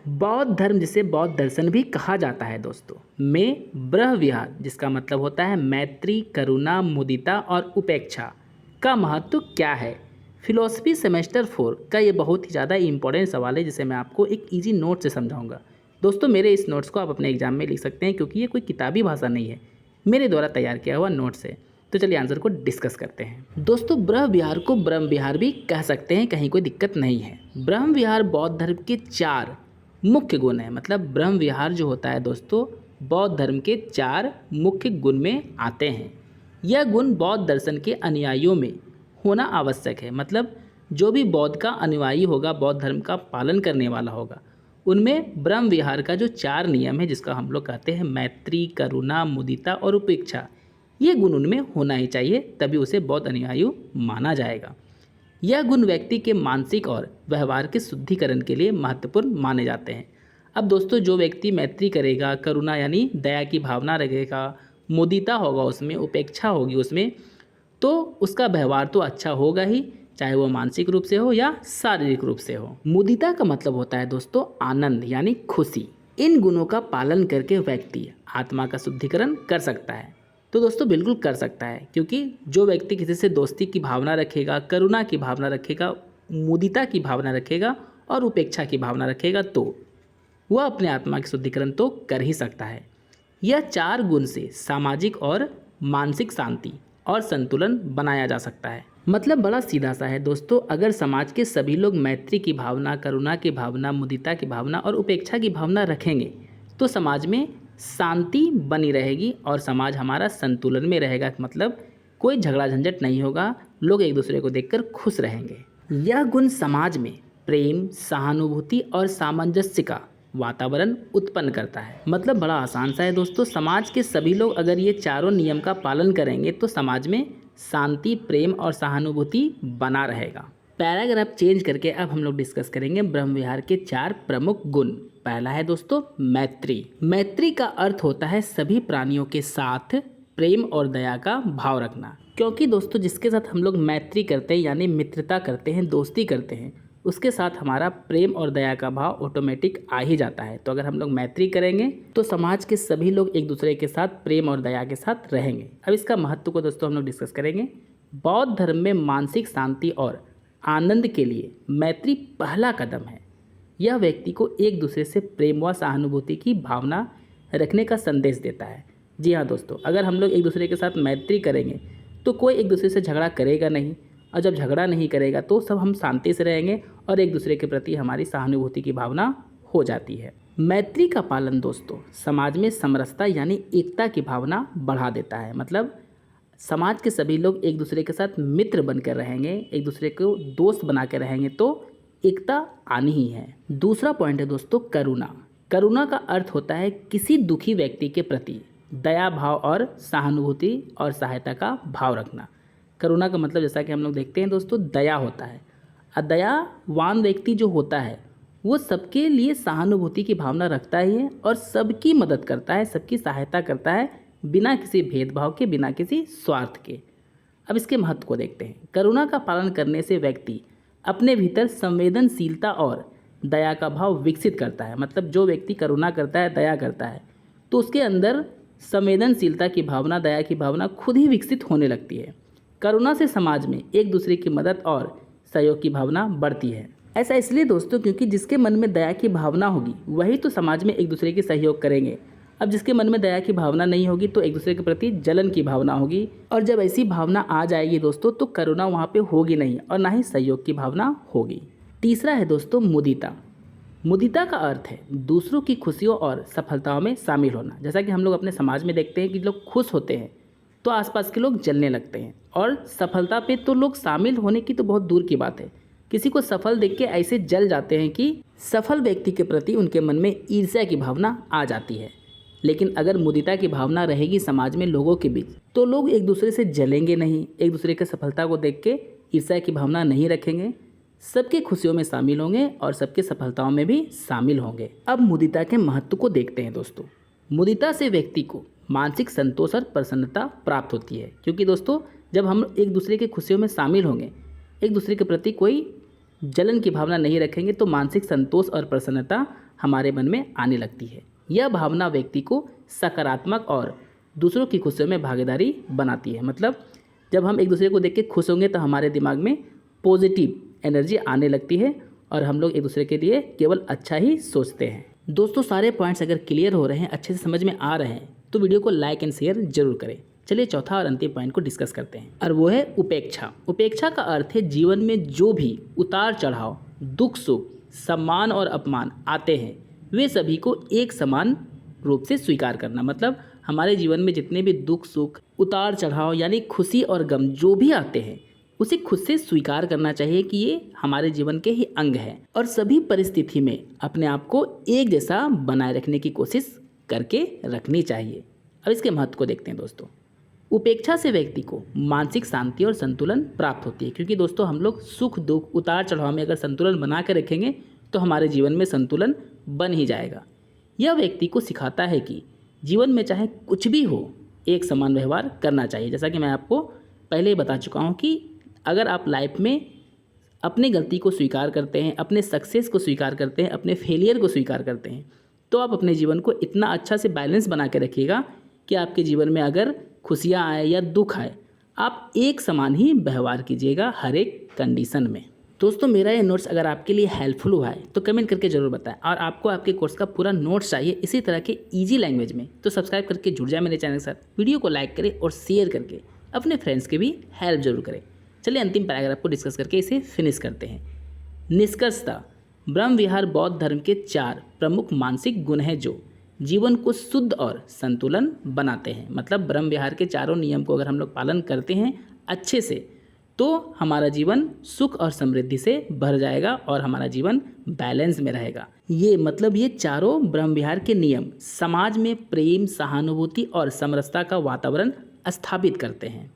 बौद्ध धर्म, जिसे बौद्ध दर्शन भी कहा जाता है दोस्तों, में ब्रह्म विहार, जिसका मतलब होता है मैत्री, करुणा, मुदिता और उपेक्षा का महत्व क्या है। फिलोसफी सेमेस्टर 4 का ये बहुत ही ज़्यादा इंपॉर्टेंट सवाल है, जिसे मैं आपको एक इजी नोट से समझाऊंगा। दोस्तों मेरे इस नोट्स को आप अपने एग्जाम में लिख सकते हैं, क्योंकि ये कोई किताबी भाषा नहीं है, मेरे द्वारा तैयार किया हुआ नोट्स है। तो चलिए आंसर को डिस्कस करते हैं। दोस्तों ब्रह्म विहार को ब्रह्म विहार भी कह सकते हैं, कहीं कोई दिक्कत नहीं है। ब्रह्म विहार बौद्ध धर्म के 4 मुख्य गुण है। मतलब ब्रह्म विहार जो होता है दोस्तों, बौद्ध धर्म के 4 मुख्य गुण में आते हैं। यह गुण बौद्ध दर्शन के अनुयायियों में होना आवश्यक है। मतलब जो भी बौद्ध का अनुयायी होगा, बौद्ध धर्म का पालन करने वाला होगा, उनमें ब्रह्म विहार का जो 4 नियम है, जिसका हम लोग कहते हैं मैत्री, करुणा, मुदिता और उपेक्षा, ये गुण उनमें होना ही चाहिए, तभी उसे बौद्ध अनुयायी माना जाएगा। यह गुण व्यक्ति के मानसिक और व्यवहार के शुद्धिकरण के लिए महत्वपूर्ण माने जाते हैं। अब दोस्तों जो व्यक्ति मैत्री करेगा, करुणा यानी दया की भावना रखेगा, मुदिता होगा उसमें, उपेक्षा होगी उसमें, तो उसका व्यवहार तो अच्छा होगा ही, चाहे वो मानसिक रूप से हो या शारीरिक रूप से हो। मुदिता का मतलब होता है दोस्तों आनंद यानी खुशी। इन गुणों का पालन करके व्यक्ति आत्मा का शुद्धिकरण कर सकता है। तो दोस्तों बिल्कुल कर सकता है, क्योंकि जो व्यक्ति किसी से दोस्ती की भावना रखेगा, करुणा की भावना रखेगा, मुदिता की भावना रखेगा और उपेक्षा की भावना रखेगा, तो वह अपने आत्मा की शुद्धिकरण तो कर ही सकता है। यह 4 गुण से सामाजिक और मानसिक शांति और संतुलन बनाया जा सकता है। मतलब बड़ा सीधा सा है दोस्तों, अगर समाज के सभी लोग मैत्री की भावना, करुणा की भावना, मुदिता की भावना और उपेक्षा की भावना रखेंगे, तो समाज में शांति बनी रहेगी और समाज हमारा संतुलन में रहेगा। मतलब कोई झगड़ा झंझट नहीं होगा, लोग एक दूसरे को देखकर खुश रहेंगे। यह गुण समाज में प्रेम, सहानुभूति और सामंजस्य का वातावरण उत्पन्न करता है। मतलब बड़ा आसान सा है दोस्तों, समाज के सभी लोग अगर ये चारों नियम का पालन करेंगे तो समाज में शांति, प्रेम और सहानुभूति बना रहेगा। पैराग्राफ चेंज करके अब हम लोग डिस्कस करेंगे ब्रह्म विहार के 4 प्रमुख गुण। पहला है दोस्तों मैत्री। मैत्री का अर्थ होता है सभी प्राणियों के साथ प्रेम और दया का भाव रखना। क्योंकि दोस्तों जिसके साथ हम लोग मैत्री करते हैं यानी मित्रता करते हैं, दोस्ती करते हैं, उसके साथ हमारा प्रेम और दया का भाव ऑटोमेटिक आ ही जाता है। तो अगर हम लोग मैत्री करेंगे तो समाज के सभी लोग एक दूसरे के साथ प्रेम और दया के साथ रहेंगे। अब इसका महत्व को दोस्तों हम लोग डिस्कस करेंगे। बौद्ध धर्म में मानसिक शांति और आनंद के लिए मैत्री पहला कदम है। यह व्यक्ति को एक दूसरे से प्रेम व सहानुभूति की भावना रखने का संदेश देता है। जी हाँ दोस्तों, अगर हम लोग एक दूसरे के साथ मैत्री करेंगे तो कोई एक दूसरे से झगड़ा करेगा नहीं, और जब झगड़ा नहीं करेगा तो सब हम शांति से रहेंगे और एक दूसरे के प्रति हमारी सहानुभूति की भावना हो जाती है। मैत्री का पालन दोस्तों समाज में समरसता यानी एकता की भावना बढ़ा देता है। मतलब समाज के सभी लोग एक दूसरे के साथ मित्र बनकर रहेंगे, एक दूसरे को दोस्त बना के रहेंगे, तो एकता आनी ही है। दूसरा पॉइंट है दोस्तों करुणा। करुणा का अर्थ होता है किसी दुखी व्यक्ति के प्रति दया भाव और सहानुभूति और सहायता का भाव रखना। करुणा का मतलब जैसा कि हम लोग देखते हैं दोस्तों दया होता है। दयावान व्यक्ति जो होता है वो सबके लिए सहानुभूति की भावना रखता ही है और सबकी मदद करता है, सबकी सहायता करता है, बिना किसी भेदभाव के, बिना किसी स्वार्थ के। अब इसके महत्व को देखते हैं। करुणा का पालन करने से व्यक्ति अपने भीतर संवेदनशीलता और दया का भाव विकसित करता है। मतलब जो व्यक्ति करुणा करता है, दया करता है, तो उसके अंदर संवेदनशीलता की भावना, दया की भावना खुद ही विकसित होने लगती है। करुणा से समाज में एक दूसरे की मदद और सहयोग की भावना बढ़ती है। ऐसा इसलिए दोस्तों क्योंकि जिसके मन में दया की भावना होगी वही तो समाज में एक दूसरे की सहयोग करेंगे। अब जिसके मन में दया की भावना नहीं होगी तो एक दूसरे के प्रति जलन की भावना होगी, और जब ऐसी भावना आ जाएगी दोस्तों तो करुणा वहाँ पे होगी नहीं और ना ही सहयोग की भावना होगी। तीसरा है दोस्तों मुदिता। मुदिता का अर्थ है दूसरों की खुशियों और सफलताओं में शामिल होना। जैसा कि हम लोग अपने समाज में देखते हैं कि लोग खुश होते हैं तो आसपास के लोग जलने लगते हैं, और सफलता पे तो लोग शामिल होने की तो बहुत दूर की बात है, किसी को सफल देख के ऐसे जल जाते हैं कि सफल व्यक्ति के प्रति उनके मन में ईर्ष्या की भावना आ जाती है। लेकिन अगर मुदिता की भावना रहेगी समाज में लोगों के बीच तो लोग एक दूसरे से जलेंगे नहीं, एक दूसरे की सफलता को देख के ईर्ष्या की भावना नहीं रखेंगे, सबके खुशियों में शामिल होंगे और सबके सफलताओं में भी शामिल होंगे। अब मुदिता के महत्व को देखते हैं दोस्तों। मुदिता से व्यक्ति को मानसिक संतोष और प्रसन्नता प्राप्त होती है, क्योंकि दोस्तों जब हम एक दूसरे की खुशियों में शामिल होंगे, एक दूसरे के प्रति कोई जलन की भावना नहीं रखेंगे, तो मानसिक संतोष और प्रसन्नता हमारे मन में आने लगती है। यह भावना व्यक्ति को सकारात्मक और दूसरों की खुशियों में भागीदारी बनाती है। मतलब जब हम एक दूसरे को देख के खुश होंगे तो हमारे दिमाग में पॉजिटिव एनर्जी आने लगती है और हम लोग एक दूसरे के लिए केवल अच्छा ही सोचते हैं। दोस्तों, सारे पॉइंट्स अगर क्लियर हो रहे हैं, अच्छे से समझ में आ रहे हैं, तो वीडियो को लाइक एंड शेयर जरूर करें। चलिए चौथा और अंतिम पॉइंट को डिस्कस करते हैं और वो है उपेक्षा। उपेक्षा का अर्थ है जीवन में जो भी उतार चढ़ाव, दुख सुख, सम्मान और अपमान आते हैं वे सभी को एक समान रूप से स्वीकार करना। मतलब हमारे जीवन में जितने भी दुख सुख, उतार चढ़ाव यानी खुशी और गम जो भी आते हैं उसे खुद से स्वीकार करना चाहिए कि ये हमारे जीवन के ही अंग हैं और सभी परिस्थिति में अपने आप को एक जैसा बनाए रखने की कोशिश करके रखनी चाहिए। अब इसके महत्व को देखते हैं दोस्तों। उपेक्षा से व्यक्ति को मानसिक शांति और संतुलन प्राप्त होती है, क्योंकि दोस्तों हम लोग सुख दुख उतार चढ़ाव में अगर संतुलन बना के रखेंगे तो हमारे जीवन में संतुलन बन ही जाएगा। यह व्यक्ति को सिखाता है कि जीवन में चाहे कुछ भी हो एक समान व्यवहार करना चाहिए। जैसा कि मैं आपको पहले ही बता चुका हूँ कि अगर आप लाइफ में अपनी गलती को स्वीकार करते हैं, अपने सक्सेस को स्वीकार करते हैं, अपने फेलियर को स्वीकार करते हैं, तो आप अपने जीवन को इतना अच्छा से बैलेंस बना के रखिएगा कि आपके जीवन में अगर खुशियाँ आए या दुख आए आप एक समान ही व्यवहार कीजिएगा हर एक कंडीशन में। दोस्तों, मेरा ये नोट्स अगर आपके लिए हेल्पफुल हुआ है तो कमेंट करके ज़रूर बताएं और आपको आपके कोर्स का पूरा नोट्स चाहिए इसी तरह के इजी लैंग्वेज में तो सब्सक्राइब करके जुड़ जाए मेरे चैनल के साथ। वीडियो को लाइक करें और शेयर करके अपने फ्रेंड्स के भी हेल्प जरूर करें। चलिए अंतिम पैराग्राफ को डिस्कस करके इसे फिनिश करते हैं। निष्कर्षतः ब्रह्म विहार बौद्ध धर्म के 4 प्रमुख मानसिक गुण हैं जो जीवन को शुद्ध और संतुलन बनाते हैं। मतलब ब्रह्म विहार के चारों नियम को अगर हम लोग पालन करते हैं अच्छे से तो हमारा जीवन सुख और समृद्धि से भर जाएगा और हमारा जीवन बैलेंस में रहेगा। ये चारों ब्रह्म विहार के नियम समाज में प्रेम, सहानुभूति और समरसता का वातावरण स्थापित करते हैं।